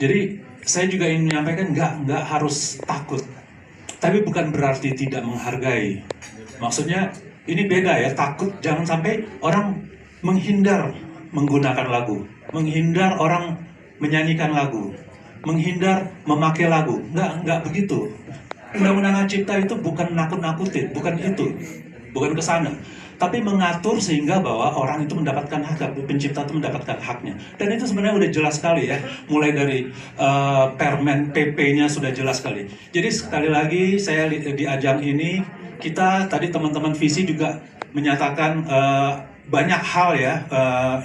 Jadi saya juga ingin menyampaikan nggak harus takut, tapi bukan berarti tidak menghargai. Maksudnya ini beda ya, takut jangan sampai orang menghindar menggunakan lagu, menghindar orang menyanyikan lagu, menghindar memakai lagu. Nggak begitu. Undang-undang Cipta itu bukan nakut-nakutin, bukan itu, bukan ke sana. Tapi mengatur sehingga bahwa orang itu mendapatkan hak, pencipta itu mendapatkan haknya. Dan itu sebenarnya udah jelas sekali ya, mulai dari Permen PP-nya sudah jelas sekali. Jadi sekali lagi saya di ajang ini, kita tadi teman-teman visi juga menyatakan banyak hal ya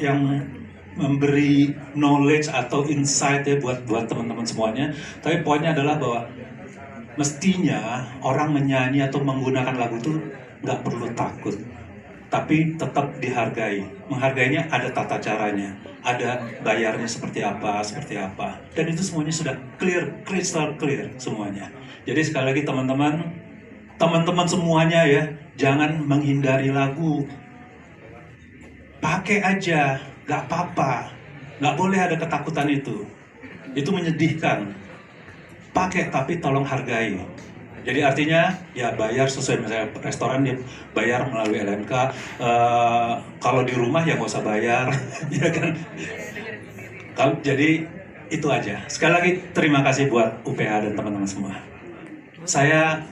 yang memberi knowledge atau insight ya buat teman-teman semuanya. Tapi poinnya adalah bahwa mestinya orang menyanyi atau menggunakan lagu itu nggak perlu takut, tapi tetap dihargai. Menghargainya ada tata caranya, ada bayarnya seperti apa, dan itu semuanya sudah clear, crystal clear semuanya. Jadi sekali lagi teman-teman semuanya ya, jangan menghindari lagu. Pakai aja, nggak apa-apa. Nggak boleh ada ketakutan itu. Itu menyedihkan. Pakai tapi tolong hargai. Jadi artinya ya bayar sesuai, misalnya restoran dia bayar melalui LMK. Kalau di rumah ya nggak usah bayar, ya kan? Jadi itu aja. Sekali lagi terima kasih buat UPH dan teman-teman semua. Saya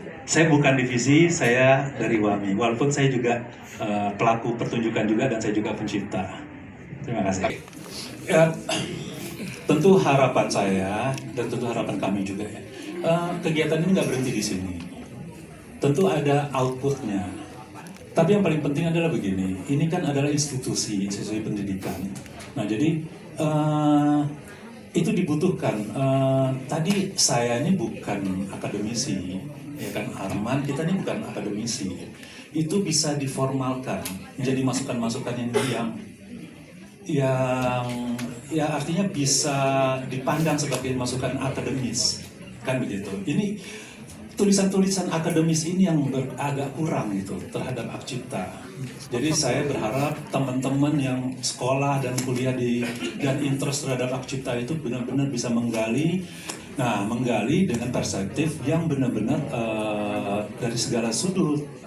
bukan divisi, saya dari WAMI. Walaupun saya juga pelaku pertunjukan juga dan saya juga pencipta. Terima kasih. Ya, tentu harapan saya dan tentu harapan kami juga ya, kegiatan ini nggak berhenti di sini. Tentu ada outputnya. Tapi yang paling penting adalah begini, ini kan adalah institusi pendidikan. Nah jadi itu dibutuhkan. Tadi saya ini bukan akademisi, ya kan Arman, kita ini bukan akademisi. Itu bisa diformalkan menjadi masukan-masukan yang ya artinya bisa dipandang sebagai masukan akademis, kan begitu. Ini tulisan-tulisan akademis ini yang agak kurang gitu terhadap hak cipta. Jadi saya berharap teman-teman yang sekolah dan kuliah dan interest terhadap hak cipta itu benar-benar bisa menggali dengan perspektif yang benar-benar dari segala sudut.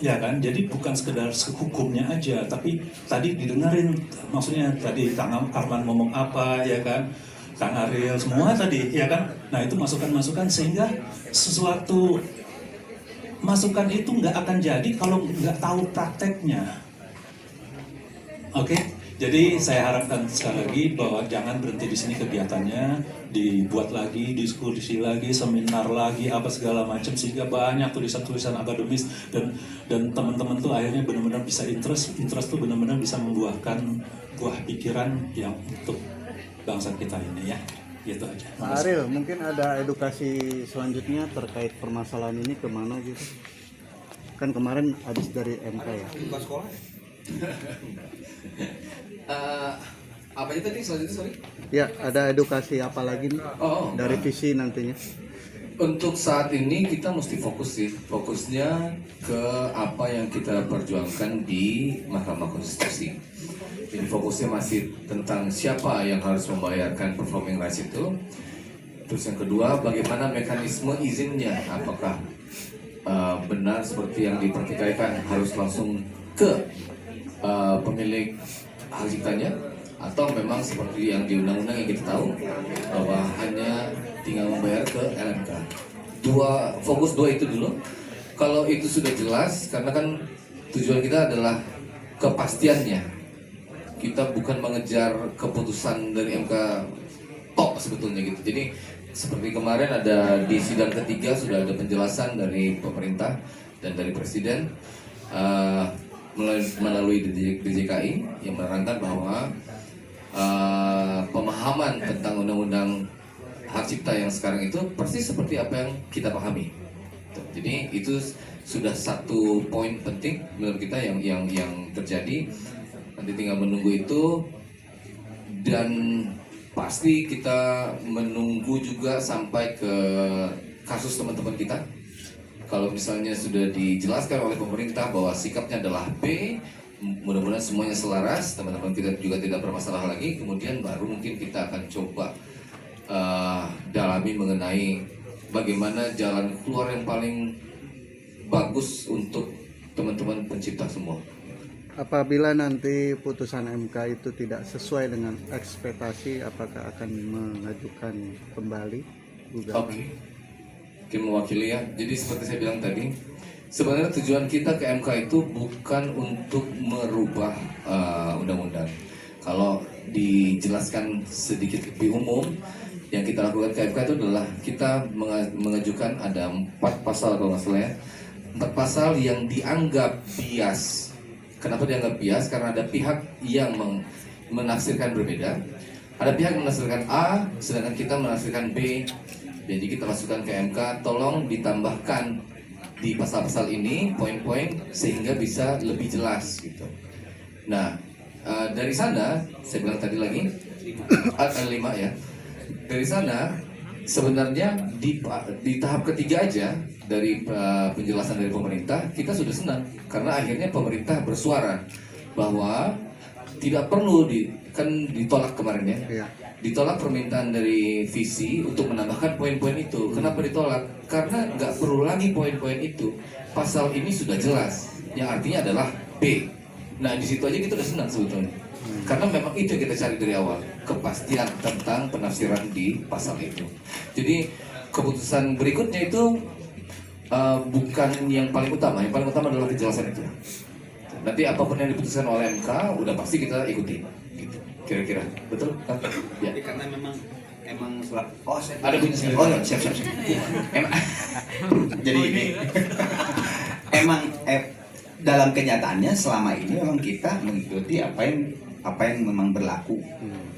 Ya kan, jadi bukan sekedar hukumnya aja, tapi tadi didengarin, maksudnya tadi Kang Arman ngomong apa, ya kan, Kang Ariel, semua tadi, ya kan. Nah itu masukan-masukan sehingga sesuatu masukan itu nggak akan jadi kalau nggak tahu prakteknya. Oke, jadi saya harapkan sekali lagi bahwa jangan berhenti di sini kegiatannya, dibuat lagi, diskusi lagi, seminar lagi, apa segala macam, sehingga banyak tulisan-tulisan akademis dan teman-teman tuh akhirnya benar-benar bisa interest tuh benar-benar bisa membuahkan buah pikiran yang untuk bangsa kita ini ya. Gitu aja. Pak Ariel, mungkin ada edukasi selanjutnya terkait permasalahan ini kemana gitu? Kan kemarin habis dari MK ya. Bukan sekolah ya? Apa itu tadi selanjutnya, sorry? Ya, ada edukasi apa lagi nih dari visi nantinya? Untuk saat ini kita mesti fokusnya ke apa yang kita perjuangkan di Mahkamah Konstitusi. Jadi fokusnya masih tentang siapa yang harus membayarkan performing rights itu. Terus yang kedua, bagaimana mekanisme izinnya, apakah benar seperti yang dipertikaikan harus langsung ke pemilik hak ciptanya, atau memang seperti yang di undang-undang yang kita tahu bahwa hanya tinggal membayar ke LMK. Fokus dua itu dulu. Kalau itu sudah jelas, karena kan tujuan kita adalah kepastiannya. Kita bukan mengejar keputusan dari MK tok sebetulnya gitu. Jadi seperti kemarin ada di sidang ketiga sudah ada penjelasan dari pemerintah dan dari presiden melalui DJKI yang menerangkan bahwa pemahaman tentang undang-undang hak cipta yang sekarang itu persis seperti apa yang kita pahami. Jadi itu sudah satu poin penting menurut kita yang terjadi. Nanti tinggal menunggu itu, dan pasti kita menunggu juga sampai ke kasus teman-teman kita. Kalau misalnya sudah dijelaskan oleh pemerintah bahwa sikapnya adalah B, mudah-mudahan semuanya selaras, teman-teman kita juga tidak bermasalah lagi, kemudian baru mungkin kita akan coba memahami mengenai bagaimana jalan keluar yang paling bagus untuk teman-teman pencipta semua. Apabila nanti putusan MK itu tidak sesuai dengan ekspektasi, apakah akan mengajukan kembali gugatan? Oke. Oke, mewakili ya. Jadi seperti saya bilang tadi, sebenarnya tujuan kita ke MK itu bukan untuk merubah undang-undang. Kalau dijelaskan sedikit lebih umum, yang kita lakukan ke MK itu adalah kita mengajukan ada 4 pasal kalau nggak salah ya. 4 pasal yang dianggap bias. Kenapa dianggap bias? Karena ada pihak yang menafsirkan berbeda. Ada pihak menafsirkan A, sedangkan kita menafsirkan B. Jadi kita masukkan ke MK, tolong ditambahkan di pasal-pasal ini poin-poin sehingga bisa lebih jelas gitu. Nah, dari sana saya bilang tadi lagi ada 5 ya. Dari sana sebenarnya di tahap ketiga aja dari penjelasan dari pemerintah kita sudah senang karena akhirnya pemerintah bersuara bahwa tidak perlu kan ditolak kemarin ya. Iya. Ditolak permintaan dari visi untuk menambahkan poin-poin itu. Kenapa ditolak? Karena nggak perlu lagi poin-poin itu. Pasal ini sudah jelas, yang artinya adalah B. Nah di situ aja kita udah senang sebetulnya. Karena memang itu yang kita cari dari awal, kepastian tentang penafsiran di pasal itu. Jadi keputusan berikutnya itu bukan yang paling utama. Yang paling utama adalah kejelasan itu. Nanti apapun yang diputuskan oleh MK, udah pasti kita ikuti. Gitu. Kira-kira, betul? Ya. Jadi karena emang surat. Oh, Ada bunyi sendiri. Oh, siap. Emang, jadi ini emang dalam kenyataannya selama ini memang kita mengikuti apa yang memang berlaku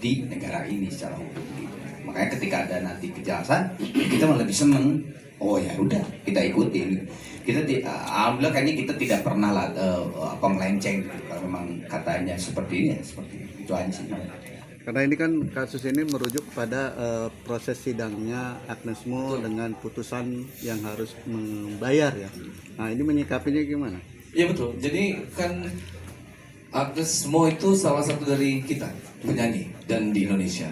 di negara ini secara hukum. Gitu. Makanya ketika ada nanti kejelasan, kita malah lebih seneng. Oh ya udah, kita ikutin. Kita alhamdulillah kayaknya kita tidak pernah melenceng gitu. Kalau memang katanya seperti ini ya seperti itu aja sih. Karena ini kan kasus ini merujuk pada proses sidangnya Agnes Mo dengan putusan yang harus membayar ya. Nah ini menyikapinya gimana? Iya betul. Jadi kan Agnes Mo itu salah satu dari kita penyanyi dan di Indonesia.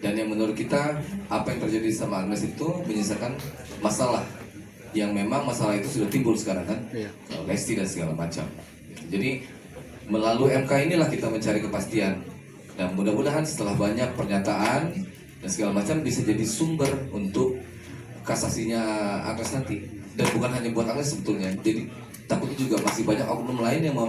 Dan yang menurut kita apa yang terjadi sama Agnes itu menyisakan masalah yang memang masalah itu sudah timbul sekarang kan, Iya. Lesti dan segala macam. Jadi melalui MK inilah kita mencari kepastian. Dan mudah-mudahan setelah banyak pernyataan dan segala macam bisa jadi sumber untuk kasasinya Agnes nanti. Dan bukan hanya buat Agnes sebetulnya. Jadi takutnya juga masih banyak oknum lain yang mau